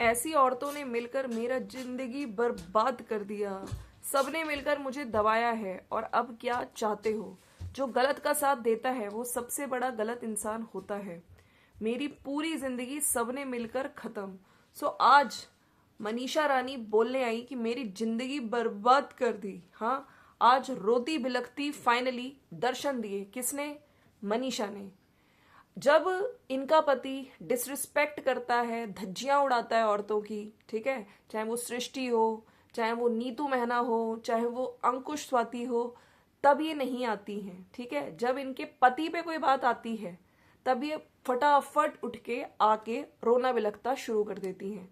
ऐसी औरतों ने मिलकर मेरा जिंदगी बर्बाद कर दिया। सबने मिलकर मुझे दबाया है और अब क्या चाहते हो। जो गलत का साथ देता है वो सबसे बड़ा गलत इंसान होता है। मेरी पूरी जिंदगी सबने मिलकर खत्म। सो आज मनीषा रानी बोलने आई कि मेरी जिंदगी बर्बाद कर दी। हाँ, आज रोती बिलखती फाइनली दर्शन दिए। किसने? मनीषा ने। जब इनका पति डिसरिस्पेक्ट करता है, धज्जियां उड़ाता है औरतों की, ठीक है, चाहे वो सृष्टि हो, चाहे वो नीतू मेहना हो, चाहे वो अंकुश स्वाति हो, तब ये नहीं आती हैं। ठीक है, जब इनके पति पे कोई बात आती है तब ये फटाफट उठ के आके रोना बिलखता शुरू कर देती हैं।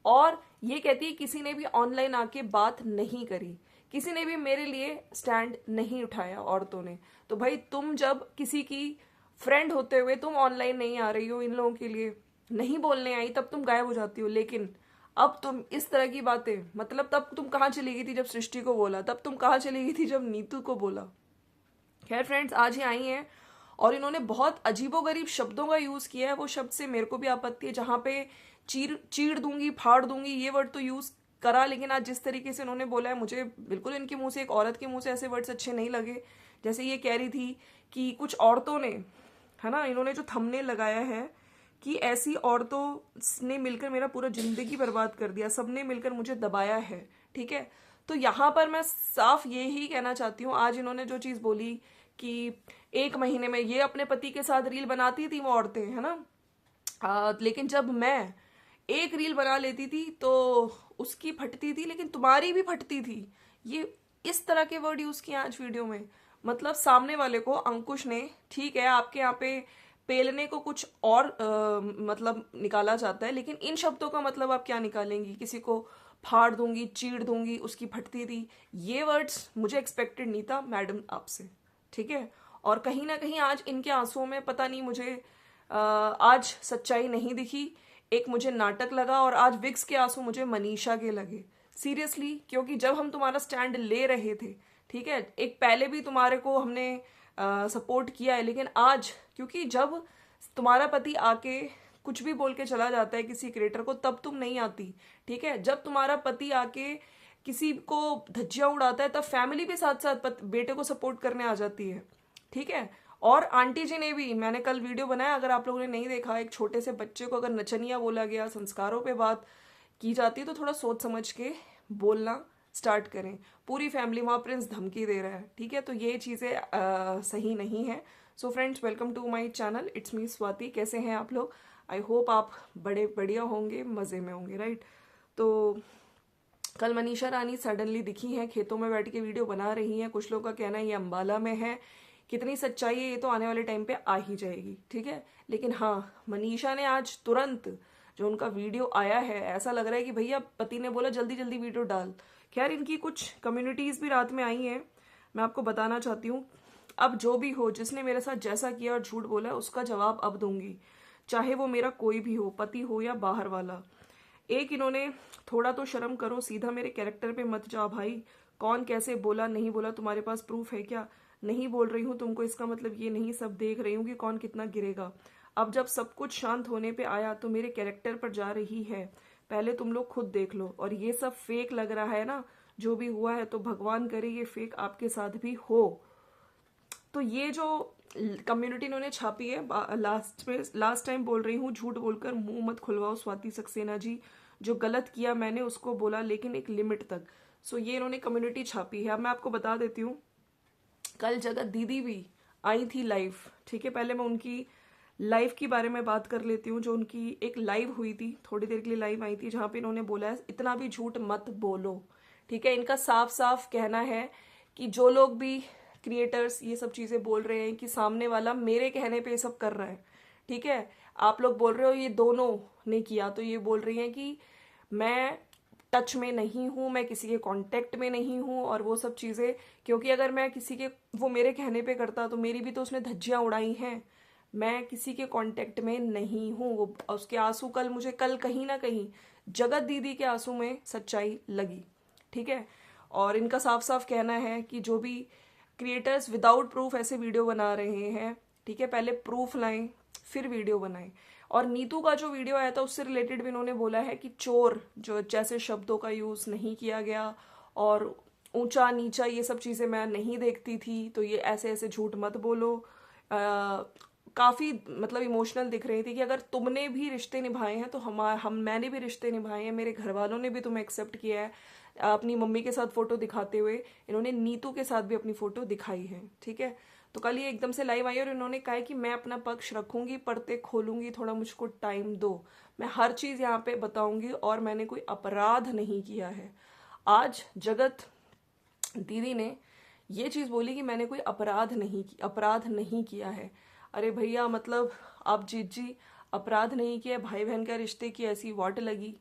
और ये कहती है किसी ने भी ऑनलाइन आके बात नहीं करी, किसी ने भी मेरे लिए स्टैंड नहीं उठाया औरतों ने। तो भाई तुम जब किसी की फ्रेंड होते हुए तुम ऑनलाइन नहीं आ रही हो, इन लोगों के लिए नहीं बोलने आई, तब तुम गायब हो जाती हो। लेकिन अब तुम इस तरह की बातें, मतलब तब तुम कहाँ चली गई थी जब सृष्टि को बोला, तब तुम कहाँ चली गई थी जब नीतू को बोला। खैर फ्रेंड्स, आज ही आई हैं और इन्होंने बहुत अजीबोगरीब शब्दों का यूज किया है। वो शब्द से मेरे को भी आपत्ति है, जहां पे चीड़ दूंगी, फाड़ दूंगी, ये वर्ड तो यूज करा, लेकिन आज जिस तरीके से उन्होंने बोला है, मुझे बिल्कुल इनके मुंह से, एक औरत के मुंह से ऐसे वर्ड्स अच्छे नहीं लगे। जैसे ये कह रही थी कि कुछ औरतों ने, है ना, इन्होंने जो थंबनेल लगाया है कि ऐसी औरतों ने मिलकर मेरा पूरा जिंदगी बर्बाद कर दिया, सबने मिलकर मुझे दबाया है। ठीक है, तो यहाँ पर मैं साफ ये ही कहना चाहती हूँ, आज इन्होंने जो चीज बोली कि 1 महीने में ये अपने पति के साथ रील बनाती थी वो औरतें, है ना, लेकिन जब मैं एक रील बना लेती थी तो उसकी फटती थी, लेकिन तुम्हारी भी फटती थी। ये इस तरह के वर्ड यूज किए आज वीडियो में। मतलब सामने वाले को, अंकुश ने, ठीक है, आपके यहाँ पे पेलने को कुछ और मतलब निकाला जाता है, लेकिन इन शब्दों का मतलब आप क्या निकालेंगी? किसी को फाड़ दूंगी, चीड़ दूंगी, उसकी फटती थी, ये वर्ड्स मुझे एक्सपेक्टेड नहीं था मैडम आपसे। ठीक है, और कहीं ना कहीं आज इनके आंसुओं में पता नहीं मुझे आज सच्चाई नहीं दिखी, एक मुझे नाटक लगा, और आज विक्स के आंसू मुझे मनीषा के लगे। सीरियसली, क्योंकि जब हम तुम्हारा स्टैंड ले रहे थे, ठीक है, एक पहले भी तुम्हारे को हमने सपोर्ट किया है, लेकिन आज क्योंकि जब तुम्हारा पति आके कुछ भी बोल के चला जाता है किसी क्रिएटर को, तब तुम नहीं आती। ठीक है, जब तुम्हारा पति आके किसी को धज्जियां उड़ाता है, तब फैमिली भी साथ साथ बेटे को सपोर्ट करने आ जाती है। ठीक है, और आंटी जी ने भी, मैंने कल वीडियो बनाया, अगर आप लोगों ने नहीं देखा, एक छोटे से बच्चे को अगर नचनिया बोला गया, संस्कारों पे बात की जाती है, तो थोड़ा सोच समझ के बोलना स्टार्ट करें। पूरी फैमिली, वहां प्रिंस धमकी दे रहा है। ठीक है, तो ये चीजें सही नहीं है। So friends, welcome to my channel, it's me Swati. कैसे हैं आप लोग? आई होप आप बड़े बढ़िया होंगे, मजे में होंगे, राइट। तो कल मनीषा रानी सडनली दिखी हैं, खेतों में बैठ के वीडियो बना रही हैं। कुछ लोगों का कहना है ये अंबाला में है, कितनी सच्चाई है ये तो आने वाले टाइम पे आ ही जाएगी। ठीक है, लेकिन हाँ, मनीषा ने आज तुरंत जो उनका वीडियो आया है, ऐसा लग रहा है कि भैया पति ने बोला जल्दी जल्दी वीडियो डाल। खैर, इनकी कुछ कम्युनिटीज भी रात में आई हैं, मैं आपको बताना चाहती हूँ। अब जो भी हो, जिसने मेरे साथ जैसा किया और झूठ बोला, उसका जवाब अब दूंगी, चाहे वो मेरा कोई भी हो, पति हो या बाहर वाला। एक इन्होंने, थोड़ा तो शर्म करो, सीधा मेरे कैरेक्टर पे मत जाओ भाई। कौन कैसे बोला, नहीं बोला, तुम्हारे पास प्रूफ है क्या? नहीं बोल रही हूँ तुमको, इसका मतलब ये नहीं, सब देख रही हूँ कि कौन कितना गिरेगा। अब जब सब कुछ शांत होने पे आया तो मेरे कैरेक्टर पर जा रही है, पहले तुम लोग खुद देख लो। और ये सब फेक लग रहा है ना, जो भी हुआ है, तो भगवान करे ये फेक आपके साथ भी हो। तो ये जो कम्युनिटी इन्होंने छापी है, लास्ट टाइम बोल रही हूँ, झूठ बोलकर मुंह मत खुलवाओ स्वाति सक्सेना जी। जो गलत किया मैंने उसको बोला, लेकिन एक लिमिट तक। सो ये इन्होंने कम्युनिटी छापी है। अब मैं आपको बता देती हूँ, कल जगत दीदी भी आई थी लाइव। ठीक है, पहले मैं उनकी लाइव के बारे में बात कर लेती हूँ। जो उनकी एक लाइव हुई थी, थोड़ी देर के लिए लाइव आई थी, जहां पे इन्होंने बोला है इतना भी झूठ मत बोलो। ठीक है, इनका साफ साफ कहना है कि जो लोग भी क्रिएटर्स ये सब चीजें बोल रहे हैं कि सामने वाला मेरे कहने पे ये सब कर रहा है, ठीक है, आप लोग बोल रहे हो ये दोनों ने किया, तो ये बोल रही हैं कि मैं टच में नहीं हूं, मैं किसी के कांटेक्ट में नहीं हूं, और वो सब चीजें। क्योंकि अगर मैं किसी के, वो मेरे कहने पे करता तो मेरी भी तो उसने धज्जियां उड़ाई हैं। मैं किसी के कांटेक्ट में नहीं हूं। वो उसके आंसू, कल मुझे, कल कहीं ना कहीं जगत दीदी के आंसू में सच्चाई लगी। ठीक है, और इनका साफ साफ कहना है कि जो भी क्रिएटर्स विदाउट प्रूफ ऐसे वीडियो बना रहे हैं, ठीक है, पहले प्रूफ लाएं फिर वीडियो बनाएं। और नीतू का जो वीडियो आया था उससे रिलेटेड भी इन्होंने बोला है कि चोर जो जैसे शब्दों का यूज नहीं किया गया, और ऊंचा नीचा ये सब चीजें मैं नहीं देखती थी, तो ये ऐसे ऐसे झूठ मत बोलो। काफी मतलब इमोशनल दिख रही थी कि अगर तुमने भी रिश्ते निभाए हैं तो हम मैंने भी रिश्ते निभाए हैं, मेरे घर वालों ने भी तुम्हें एक्सेप्ट किया है। अपनी मम्मी के साथ फोटो दिखाते हुए इन्होंने नीतू के साथ भी अपनी फोटो दिखाई है, ठीक है। तो कल ये एकदम से लाइव आई और इन्होंने कहा है कि मैं अपना पक्ष रखूंगी, पर्दे खोलूंगी, थोड़ा मुझको टाइम दो, मैं हर चीज यहाँ पे बताऊंगी और मैंने कोई अपराध नहीं किया है। आज जगत दीदी ने ये चीज बोली कि मैंने कोई अपराध नहीं किया है। अरे भैया, मतलब आप जीत जी अपराध नहीं किया, भाई बहन का रिश्ते की ऐसी वाट लगी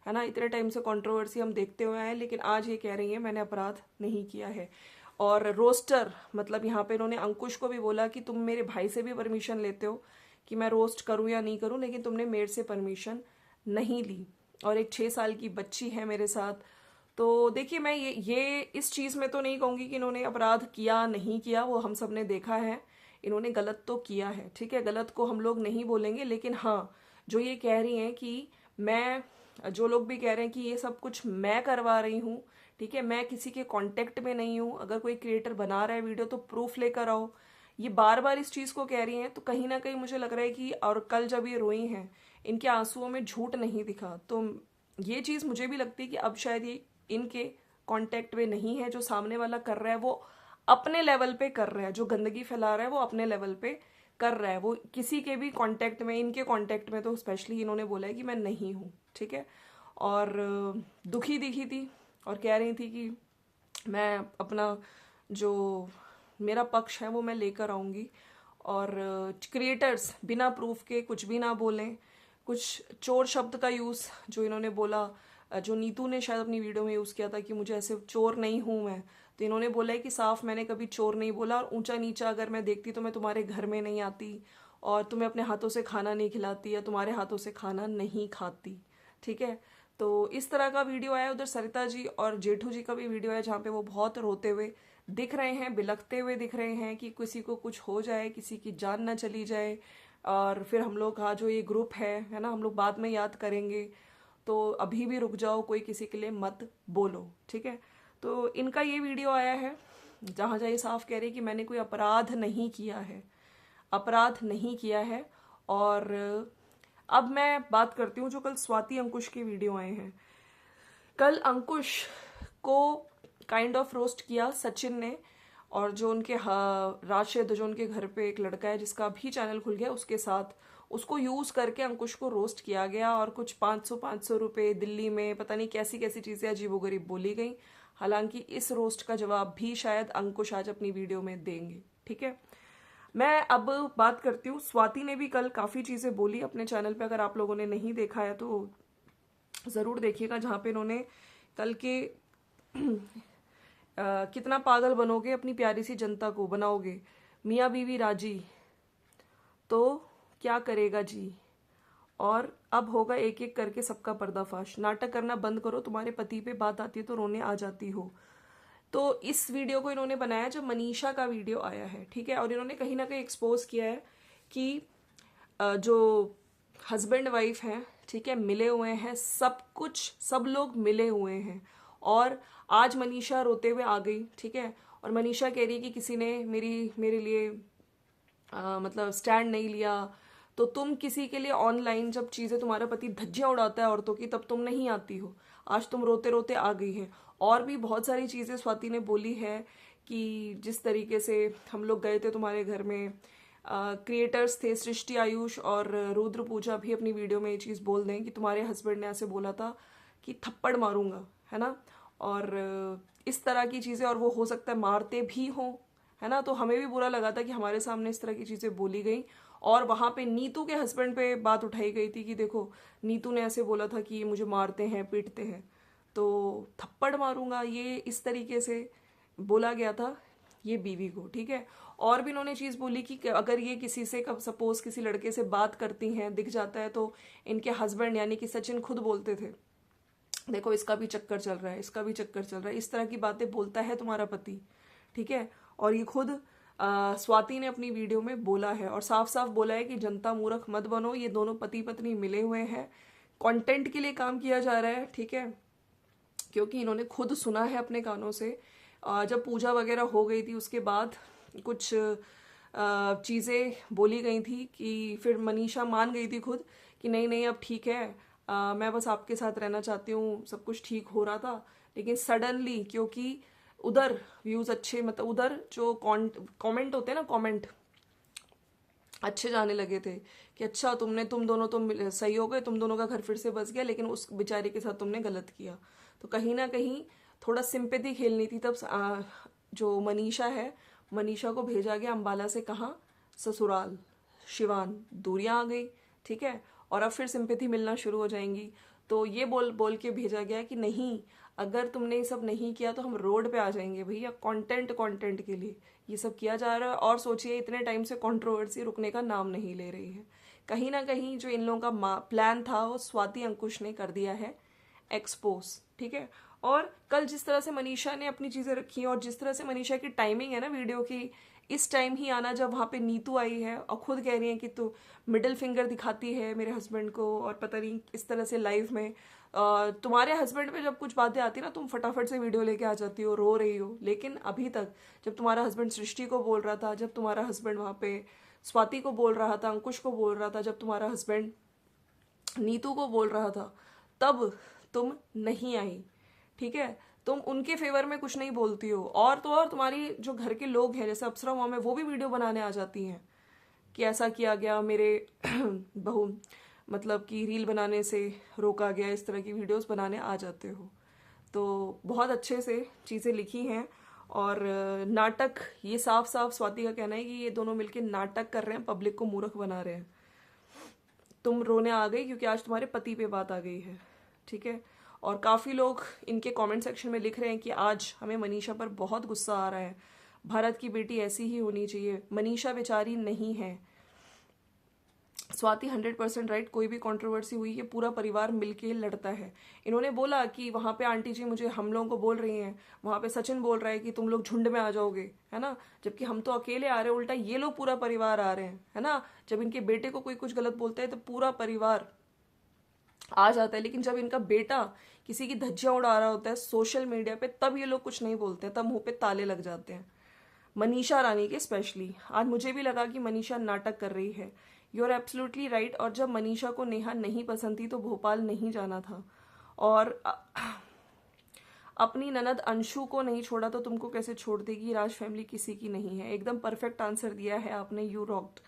है ना, इतने टाइम से कंट्रोवर्सी हम देखते हुए आए, लेकिन आज ये कह रही है मैंने अपराध नहीं किया है। और रोस्टर, मतलब यहाँ पे इन्होंने अंकुश को भी बोला कि तुम मेरे भाई से भी परमिशन लेते हो कि मैं रोस्ट करूं या नहीं करूं, लेकिन तुमने मेरे से परमिशन नहीं ली, और एक 6 साल की बच्ची है मेरे साथ। तो देखिए, मैं ये इस चीज में तो नहीं कहूंगी कि इन्होंने अपराध किया नहीं किया, वो हम सब ने देखा है, इन्होंने गलत तो किया है, ठीक है, गलत को हम लोग नहीं बोलेंगे। लेकिन हाँ, जो ये कह रही हैं कि मैं, जो लोग भी कह रहे हैं कि ये सब कुछ मैं करवा रही हूँ, ठीक है, मैं किसी के कांटेक्ट में नहीं हूँ, अगर कोई क्रिएटर बना रहा है वीडियो तो प्रूफ लेकर आओ, ये बार बार इस चीज को कह रही हैं, तो कहीं ना कहीं मुझे लग रहा है कि, और कल जब ये रोई हैं, इनके आंसुओं में झूठ नहीं दिखा, तो ये चीज मुझे भी लगती है कि अब शायद ये इनके कांटेक्ट में नहीं है। जो सामने वाला कर रहा है वो अपने लेवल पे कर रहा है, जो गंदगी फैला रहा है वो अपने लेवल पे कर रहा है, वो किसी के भी कांटेक्ट में, इनके कांटेक्ट में तो स्पेशली इन्होंने बोला है कि मैं नहीं हूँ, ठीक है। और दुखी दिखी थी और कह रही थी कि मैं अपना जो मेरा पक्ष है वो मैं लेकर आऊंगी, और क्रिएटर्स बिना प्रूफ के कुछ भी ना बोलें। कुछ चोर शब्द का यूज जो इन्होंने बोला, जो नीतू ने शायद अपनी वीडियो में यूज किया था कि मुझे ऐसे चोर नहीं हूं मैं, तो इन्होंने बोला है कि साफ मैंने कभी चोर नहीं बोला, और ऊंचा नीचा अगर मैं देखती तो मैं तुम्हारे घर में नहीं आती और तुम्हें अपने हाथों से खाना नहीं खिलाती या तुम्हारे हाथों से खाना नहीं खाती, ठीक है। तो इस तरह का वीडियो आया। उधर सरिता जी और जेठू जी का भी वीडियो है जहाँ पे वो बहुत रोते हुए दिख रहे हैं, बिलखते हुए दिख रहे हैं कि किसी को कुछ हो जाए, किसी की जान ना चली जाए, और फिर हम लोग का जो ये ग्रुप है ना, हम लोग बाद में याद करेंगे, तो अभी भी रुक जाओ, कोई किसी के लिए मत बोलो, ठीक है। तो इनका ये वीडियो आया है जहां जहां ये साफ कह रहे कि मैंने कोई अपराध नहीं किया है, अपराध नहीं किया है। और अब मैं बात करती हूँ जो कल स्वाति अंकुश के वीडियो आए हैं। कल अंकुश को काइंड ऑफ रोस्ट किया सचिन ने, और जो उनके राशिद, जो उनके घर पे एक लड़का है जिसका भी चैनल खुल गया, उसके साथ उसको यूज करके अंकुश को रोस्ट किया गया, और कुछ 500 रुपए दिल्ली में पता नहीं कैसी कैसी चीजें अजीबोगरीब बोली गई। हालांकि इस रोस्ट का जवाब भी शायद अंकुश आज अपनी वीडियो में देंगे, ठीक है। मैं अब बात करती हूँ, स्वाति ने भी कल काफी चीजें बोली अपने चैनल पे, अगर आप लोगों ने नहीं देखा है तो जरूर देखिएगा, जहाँ पे इन्होंने कल के कितना पागल बनोगे, अपनी प्यारी सी जनता को बनाओगे, मियाँ बीवी राजी तो क्या करेगा जी, और अब होगा एक एक करके सबका पर्दाफाश, नाटक करना बंद करो, तुम्हारे पति पे बात आती है तो रोने आ जाती हो। तो इस वीडियो को इन्होंने बनाया जब मनीषा का वीडियो आया है, ठीक है, और इन्होंने कहीं ना कहीं एक्सपोज किया है कि जो हस्बैंड वाइफ हैं, ठीक है, मिले हुए हैं, सब कुछ, सब लोग मिले हुए हैं, और आज मनीषा रोते हुए आ गई, ठीक है, और मनीषा कह रही है कि किसी ने मेरे लिए मतलब स्टैंड नहीं लिया, तो तुम किसी के लिए ऑनलाइन जब चीजें, तुम्हारा पति धज्जियां उड़ाता है औरतों की, तब तुम नहीं आती हो, आज तुम रोते रोते आ गई है। और भी बहुत सारी चीजें स्वाति ने बोली है कि जिस तरीके से हम लोग गए थे तुम्हारे घर में, क्रिएटर्स थे सृष्टि, आयुष और रुद्र पूजा भी अपनी वीडियो में ये चीज बोल दें कि तुम्हारे हस्बैंड ने ऐसे बोला था कि थप्पड़ मारूंगा, है ना, और इस तरह की चीजें, और वो हो सकता है मारते भी हों, है ना। तो हमें भी बुरा लगा था कि हमारे सामने इस तरह की चीजें बोली गई, और वहां पे नीतू के हस्बैंड पे बात उठाई गई थी कि देखो नीतू ने ऐसे बोला था कि ये मुझे मारते हैं, पीटते हैं, तो थप्पड़ मारूंगा, ये इस तरीके से बोला गया था ये बीवी को, ठीक है। और भी इन्होंने चीज बोली कि अगर ये किसी से, सपोज किसी लड़के से बात करती हैं, दिख जाता है, तो इनके हस्बैंड यानी कि सचिन खुद बोलते थे देखो इसका भी चक्कर चल रहा है, इसका भी चक्कर चल रहा है, इस तरह की बातें बोलता है तुम्हारा पति, ठीक है। और ये खुद स्वाति ने अपनी वीडियो में बोला है और साफ साफ बोला है कि जनता मूर्ख मत बनो, ये दोनों पति पत्नी मिले हुए हैं, कंटेंट के लिए काम किया जा रहा है, ठीक है। क्योंकि इन्होंने खुद सुना है अपने कानों से, जब पूजा वगैरह हो गई थी उसके बाद कुछ चीज़ें बोली गई थी कि फिर मनीषा मान गई थी खुद कि नहीं नहीं अब ठीक है, मैं बस आपके साथ रहना चाहती हूँ, सब कुछ ठीक हो रहा था। लेकिन सडनली क्योंकि उधर व्यूज़ अच्छे, मतलब उधर जो कमेंट होते हैं ना, कमेंट अच्छे जाने लगे थे कि अच्छा तुम दोनों तो सही हो गए, तुम दोनों का घर फिर से बस गया, लेकिन उस बेचारी के साथ तुमने गलत किया। तो कहीं ना कहीं थोड़ा सिंपैथी खेलनी थी। तब जो मनीषा है, मनीषा को भेजा गया अंबाला से, कहाँ, ससुराल शिवान, दूरियां आ गई, ठीक है। और अब फिर सिंपैथी मिलना शुरू हो जाएंगी। तो ये बोल बोल के भेजा गया कि नहीं, अगर तुमने ये सब नहीं किया तो हम रोड पे आ जाएंगे भैया, कंटेंट के लिए ये सब किया जा रहा है। और सोचिए इतने टाइम से कंट्रोवर्सी रुकने का नाम नहीं ले रही है। कहीं ना कहीं जो इन लोगों का प्लान था वो स्वाति अंकुश ने कर दिया है एक्सपोज, ठीक है। और कल जिस तरह से मनीषा ने अपनी चीजें रखी और जिस तरह से मनीषा की टाइमिंग है ना वीडियो की, इस टाइम ही आना जब वहां पे नीतू आई है और खुद कह रही है कि तू मिडिल फिंगर दिखाती है मेरे हस्बैंड को, और पता नहीं इस तरह से लाइव में तुम्हारे हस्बैंड पे जब कुछ बातें आती ना तुम फटाफट से वीडियो लेके आ जाती हो, रो रही हो। लेकिन अभी तक जब तुम्हारा हस्बैंड सृष्टि को बोल रहा था, जब तुम्हारा हस्बैंड वहां पे स्वाति को बोल रहा था, अंकुश को बोल रहा था, जब तुम्हारा हस्बैंड नीतू को बोल रहा था, तब तुम नहीं आई, ठीक है। तुम उनके फेवर में कुछ नहीं बोलती हो। और तो और तुम्हारी जो घर के लोग हैं जैसे अप्सरा मॉम है, वो भी वीडियो बनाने आ जाती हैं कि ऐसा किया गया, मेरे बहू मतलब कि रील बनाने से रोका गया, इस तरह की वीडियोस बनाने आ जाते हो। तो बहुत अच्छे से चीज़ें लिखी हैं। और नाटक, ये साफ साफ स्वाति का कहना है कि ये दोनों मिलके नाटक कर रहे हैं, पब्लिक को मूर्ख बना रहे हैं। तुम रोने आ गई क्योंकि आज तुम्हारे पति पे बात आ गई है, ठीक है। और काफ़ी लोग इनके कमेंट सेक्शन में लिख रहे हैं कि आज हमें मनीषा पर बहुत गुस्सा आ रहा है, भारत की बेटी ऐसी ही होनी चाहिए, मनीषा बेचारी नहीं है। स्वाति 100% राइट, कोई भी कंट्रोवर्सी हुई ये पूरा परिवार मिलके लड़ता है। इन्होंने बोला कि वहां पे आंटी जी मुझे हम लोगों को बोल रही हैं, वहां पे सचिन बोल रहा है कि तुम लोग झुंड में आ जाओगे, है ना, जबकि हम तो अकेले आ रहे हैं, उल्टा ये लोग पूरा परिवार आ रहे हैं, है ना। जब इनके बेटे को कोई कुछ गलत बोलता है तो पूरा परिवार आ जाता है। लेकिन जब इनका बेटा किसी की धज्जियां उड़ा रहा होता है सोशल मीडिया पे, तब ये लोग कुछ नहीं बोलते हैं, तब मुंह पे ताले लग जाते हैं। मनीषा रानी के स्पेशली आज मुझे भी लगा कि मनीषा नाटक कर रही है। You are absolutely right. और जब मनीषा को नेहा नहीं पसंद थी तो भोपाल नहीं जाना था। और अपनी ननद अंशु को नहीं छोड़ा तो तुमको कैसे छोड़ देगी, राज फैमिली किसी की नहीं है। एकदम परफेक्ट आंसर दिया है आपने, यू रॉक्ड।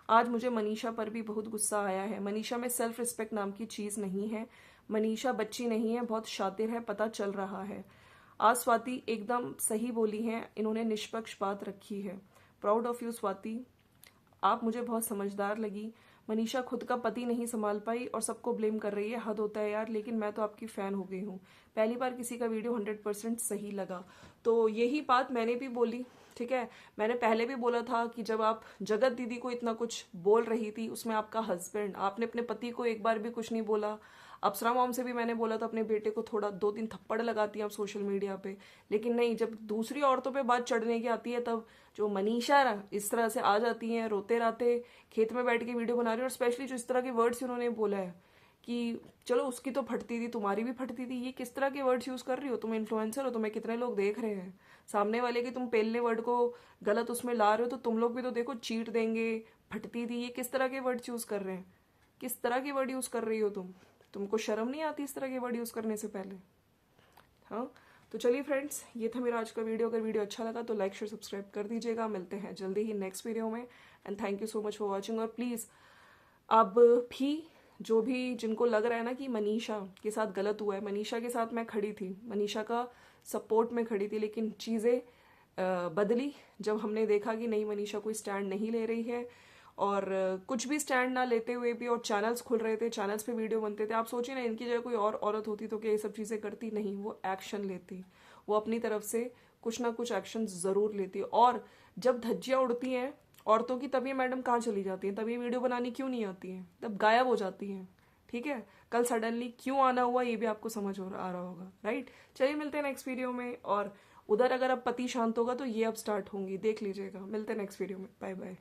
आज मुझे मनीषा पर भी बहुत गुस्सा आया है। मनीषा में सेल्फ रिस्पेक्ट नाम की चीज नहीं है। मनीषा बच्ची नहीं है, बहुत शातिर है, पता चल रहा है। आज स्वाति एकदम सही बोली है, इन्होंने निष्पक्ष बात रखी है। प्राउड ऑफ यू स्वाति, आप मुझे बहुत समझदार लगी। मनीषा खुद का पति नहीं संभाल पाई और सबको ब्लेम कर रही है, हद होता है यार। लेकिन मैं तो आपकी फैन हो गई हूँ, पहली बार किसी का वीडियो 100% सही लगा। तो यही बात मैंने भी बोली, ठीक है। मैंने पहले भी बोला था कि जब आप जगत दीदी को इतना कुछ बोल रही थी, उसमें आपका हस्बैंड, आपने अपने पति को एक बार भी कुछ नहीं बोला। अप्सरा मॉम से भी मैंने बोला था अपने बेटे को थोड़ा 2-3 थप्पड़ लगाती हैं आप सोशल मीडिया पे, लेकिन नहीं, जब दूसरी औरतों पे बात चढ़ने की आती है तब जो मनीषा इस तरह से आ जाती हैं, रोते राते खेत में बैठ के वीडियो बना रही है। और स्पेशली जो इस तरह के वर्ड्स उन्होंने बोला है कि चलो उसकी तो फटती थी, तुम्हारी भी फटती थी, ये किस तरह के वर्ड्स यूज कर रही हो, तुम इन्फ्लुएंसर हो, तुम्हें कितने लोग देख रहे हैं। सामने वाले के तुम पेलने वर्ड को गलत उसमें ला रहे हो तो तुम लोग भी तो देखो, चीट देंगे, फटती थी, ये किस तरह के वर्ड्स यूज कर रहे हैं, किस तरह के वर्ड यूज कर रही हो तुमको शर्म नहीं आती इस तरह के वर्ड यूज करने से पहले। हाँ, तो चलिए फ्रेंड्स, ये था मेरा आज का वीडियो। अगर वीडियो अच्छा लगा तो लाइक शेयर सब्सक्राइब कर दीजिएगा। मिलते हैं जल्दी ही नेक्स्ट वीडियो में। And thank you so much for watching. और प्लीज़ अब भी जो भी जिनको लग रहा है ना कि मनीषा के साथ गलत हुआ है, मनीषा के साथ मैं खड़ी थी, मनीषा का सपोर्ट में खड़ी थी, लेकिन चीज़ें बदली जब हमने देखा कि नहीं, मनीषा कोई स्टैंड नहीं ले रही है। और कुछ भी स्टैंड ना लेते हुए भी, और चैनल्स खुल रहे थे, चैनल्स पे वीडियो बनते थे। आप सोचिए ना, इनकी जगह कोई और औरत होती तो क्या ये सब चीज़ें करती? नहीं, वो एक्शन लेती, वो अपनी तरफ से कुछ ना कुछ एक्शन ज़रूर लेती। और जब धज्जियाँ उड़ती हैं औरतों की, तब ये मैडम कहाँ चली जाती हैं, तब ये वीडियो बनानी क्यों नहीं आती हैं, तब गायब हो जाती हैं, ठीक है। कल सडनली क्यों आना हुआ ये भी आपको समझ आ रहा होगा, राइट। चलिए मिलते हैं नेक्स्ट वीडियो में। और उधर अगर अब पति शांत होगा तो ये अब स्टार्ट होंगी, देख लीजिएगा। मिलते हैं नेक्स्ट वीडियो में, बाय बाय।